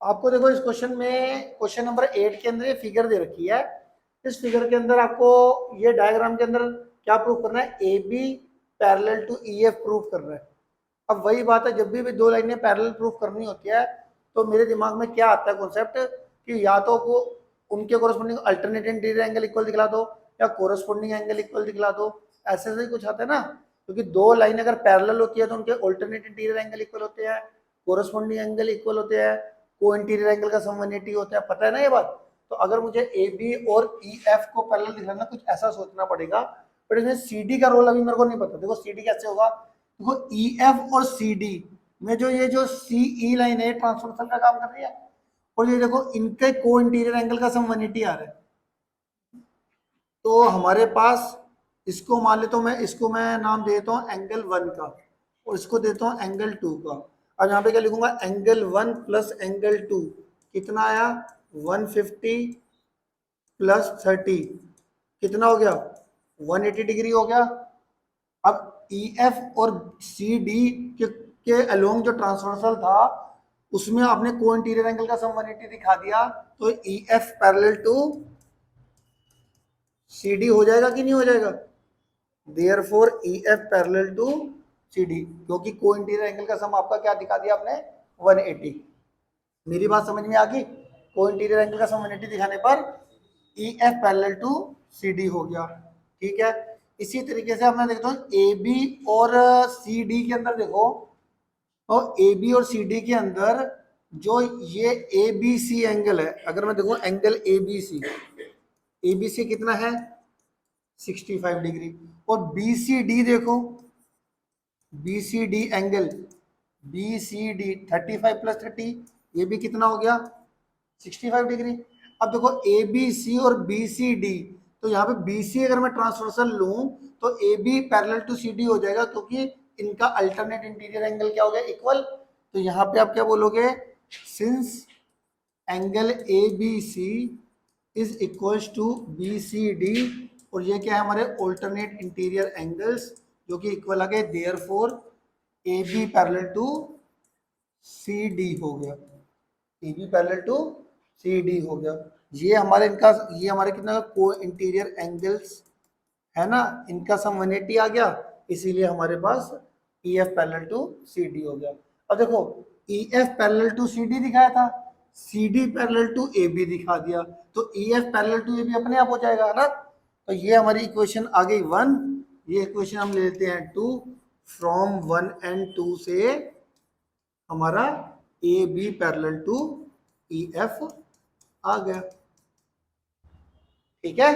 आपको देखो इस क्वेश्चन में क्वेश्चन नंबर 8 के अंदर ये फिगर दे रखी है। इस फिगर के अंदर आपको ये डायग्राम के अंदर क्या प्रूव करना है, A B parallel to E F prove करना है। अब वही बात है, जब भी दो लाइनें पैरेलल प्रूफ करनी होती है तो मेरे दिमाग में क्या आता है कॉन्सेप्ट कि या तो को उनके corresponding alternate interior angle equal दिखला दो या कोरस्पोंडिंग एंगल इक्वल दिखला दो, ऐसे से कुछ आता है ना। क्योंकि दो लाइन अगर पैरेलल होती है तो उनके अल्टरनेट इंटीरियर एंगल इक्वल होते हैं, कोरस्पोंडिंग एंगल इक्वल होते हैं, को इंटीरियर एंगल का सम 180 होता है, पता है ना ये बात। तो अगर मुझे ए बी और ई एफ को पैरेलल दिखलाना, कुछ ऐसा सोचना पड़ेगा। बट इसमें सी डी का रोल अभी मेरे को नहीं पता। देखो सी डी कैसे होगा, देखो ई एफ और सी डी में जो सी ई लाइन है ट्रांसवर्सल का काम कर रही है, और ये देखो इनके को इंटीरियर एंगल का सम 180 आ रहा है। तो हमारे पास इसको मान लेता हूँ, इसको मैं नाम देता हूँ एंगल 1 का और इसको देता हूँ एंगल 2 का। अब यहाँ पे क्या लिखूंगा, एंगल 1 प्लस एंगल 2 कितना आया, 150 प्लस 30 कितना हो गया, 180 डिग्री हो गया। अब ई एफ और सी डी के अलोंग जो ट्रांसवर्सल था उसमें आपने को इंटीरियर एंगल का सम 180 दिखा दिया, तो E F parallel to C D हो जाएगा कि नहीं हो जाएगा। Therefore E F parallel to C D, क्योंकि को इंटीरियर एंगल का सम आपका क्या दिखा दिया आपने, 180। मेरी बात समझ में आ गई। को इंटीरियर एंगल का सम 180 दिखाने पर E F parallel to C D हो गया। ठीक है, इसी तरीके से मैं देखता हूँ ए बी और सी डी के अंदर देखो, और ए बी और सी डी के अंदर जो ये ए बी सी एंगल है, अगर मैं देखूँ एंगल ए बी सी कितना है 65 डिग्री, और बी सी डी देखो, B C D angle B C D 35 plus 30 ये भी कितना हो गया 65 डिग्री। अब देखो ए बी सी और बी सी डी, तो यहाँ पे बी सी अगर मैं ट्रांसवर्सल लूं तो A B parallel to C D हो जाएगा, क्योंकि इनका अल्टरनेट इंटीरियर एंगल क्या हो गया, इक्वल। तो यहाँ पे आप क्या बोलोगे, since angle A B C is equals to B C D, और ये क्या है हमारे अल्टरनेट इंटीरियर एंगल्स जो कि इक्वल आ गए, therefore A B parallel to C D हो गया, A B parallel to C D हो गया। ये हमारे इनका, ये हमारे कितना को इंटीरियर एंगल्स है ना, इनका सम 180 आ गया, इसीलिए हमारे पास E F parallel to C D हो गया। अब देखो E F parallel to C D दिखाया था, C D parallel to A B दिखा दिया, तो E F parallel to A B अपने आप हो जाएगा ना। तो ये हमारी इक्वेशन आ गई 1, ये इक्वेशन हम ले लेते हैं 2, फ्रॉम 1 एंड 2 से हमारा A B parallel to E F आ गया। ठीक है,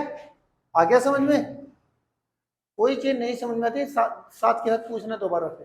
आ गया समझ में। कोई चीज नहीं समझ में आती साथ के साथ पूछना दोबारा से।